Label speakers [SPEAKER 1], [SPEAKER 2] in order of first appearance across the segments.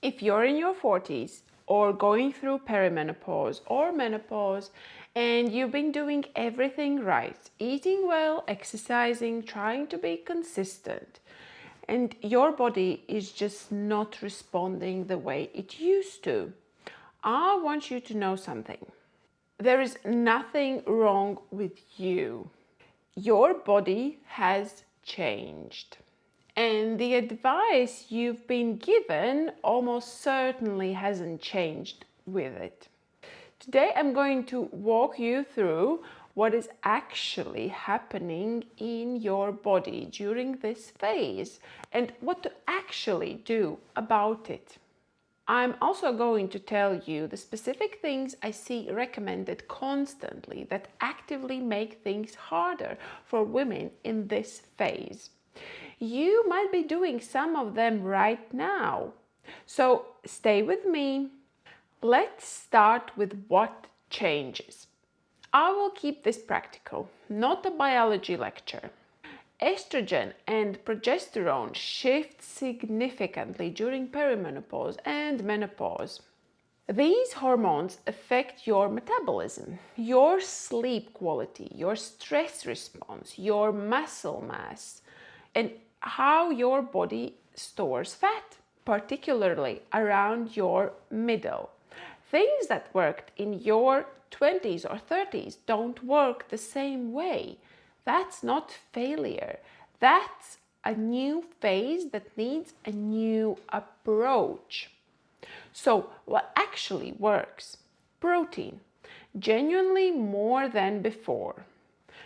[SPEAKER 1] If you're in your 40s or going through perimenopause or menopause and you've been doing everything right, eating well, exercising, trying to be consistent, and your body is just not responding the way it used to, I want you to know something. There is nothing wrong with you. Your body has changed. And the advice you've been given almost certainly hasn't changed with it. Today I'm going to walk you through what is actually happening in your body during this phase and what to actually do about it. I'm also going to tell you the specific things I see recommended constantly that actively make things harder for women in this phase. You might be doing some of them right now. So stay with me. Let's start with what changes. I will keep this practical, not a biology lecture. Estrogen and progesterone shift significantly during perimenopause and menopause. These hormones affect your metabolism, your sleep quality, your stress response, your muscle mass, and how your body stores fat, particularly around your middle. Things that worked in your 20s or 30s don't work the same way. That's not failure. That's a new phase that needs a new approach. So what actually works? Protein, genuinely more than before.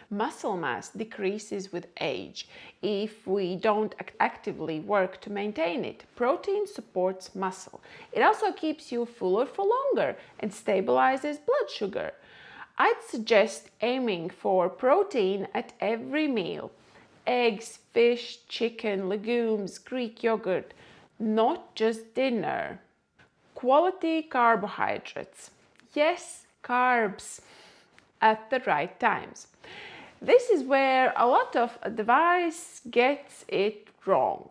[SPEAKER 1] Muscle mass decreases with age if we don't actively work to maintain it. Protein supports muscle. It also keeps you fuller for longer and stabilizes blood sugar. I'd suggest aiming for protein at every meal. Eggs, fish, chicken, legumes, Greek yogurt, not just dinner. Quality carbohydrates. Yes, carbs at the right times. This is where a lot of advice gets it wrong.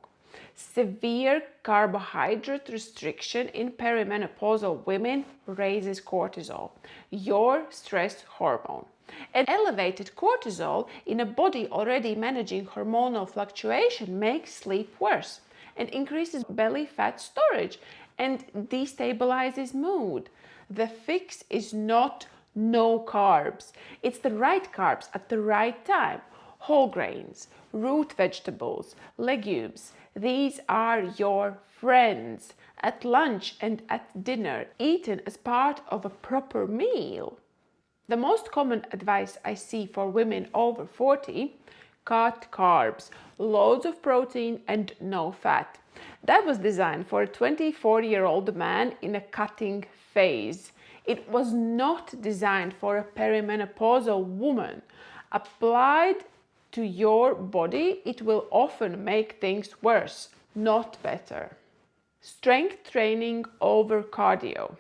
[SPEAKER 1] Severe carbohydrate restriction in perimenopausal women raises cortisol, your stress hormone. And elevated cortisol in a body already managing hormonal fluctuation makes sleep worse and increases belly fat storage and destabilizes mood. The fix is not no carbs. It's the right carbs at the right time. Whole grains, root vegetables, legumes. These are your friends at lunch and at dinner, eaten as part of a proper meal. The most common advice I see for women over 40, cut carbs, loads of protein and no fat. That was designed for a 24-year-old man in a cutting phase. It was not designed for a perimenopausal woman. Applied to your body, it will often make things worse, not better. Strength training over cardio.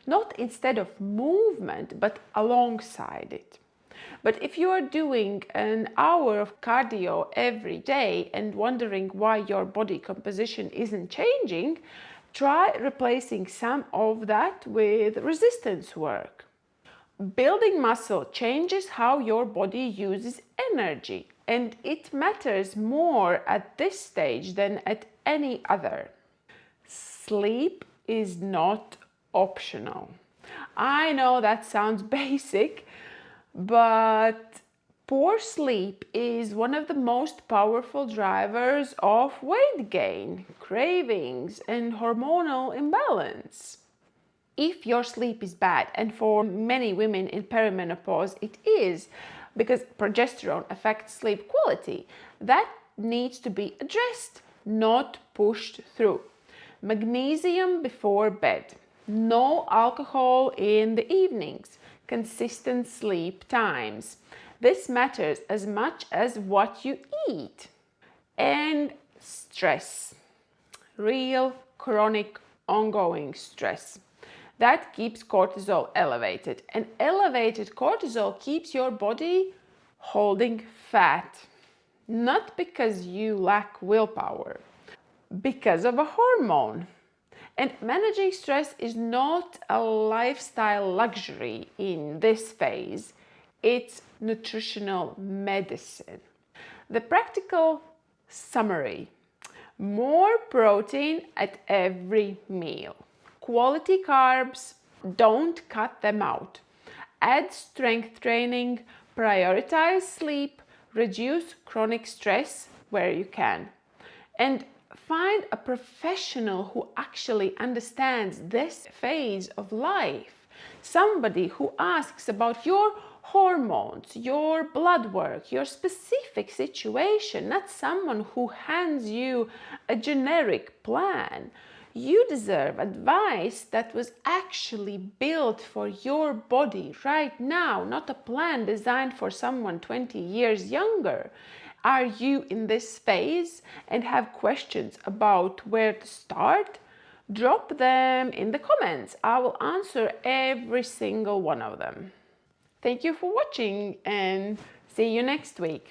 [SPEAKER 1] Not instead of movement, but alongside it. But if you are doing an hour of cardio every day and wondering why your body composition isn't changing, try replacing some of that with resistance work. Building muscle changes how your body uses energy, and it matters more at this stage than at any other. Sleep is not optional. I know that sounds basic, but poor sleep is one of the most powerful drivers of weight gain, cravings, and hormonal imbalance. If your sleep is bad, and for many women in perimenopause it is, because progesterone affects sleep quality, that needs to be addressed, not pushed through. Magnesium before bed. No alcohol in the evenings. Consistent sleep times. This matters as much as what you eat. And stress. Real, chronic, ongoing stress. That keeps cortisol elevated. And elevated cortisol keeps your body holding fat. Not because you lack willpower, because of a hormone. And managing stress is not a lifestyle luxury in this phase, it's nutritional medicine. The practical summary: more protein at every meal. Quality carbs, don't cut them out. Add strength training, prioritize sleep, reduce chronic stress where you can. And find a professional who actually understands this phase of life. Somebody who asks about your hormones, your blood work, your specific situation, not someone who hands you a generic plan. You deserve advice that was actually built for your body right now, not a plan designed for someone 20 years younger. Are you in this phase and have questions about where to start? Drop them in the comments. I will answer every single one of them. Thank you for watching and see you next week.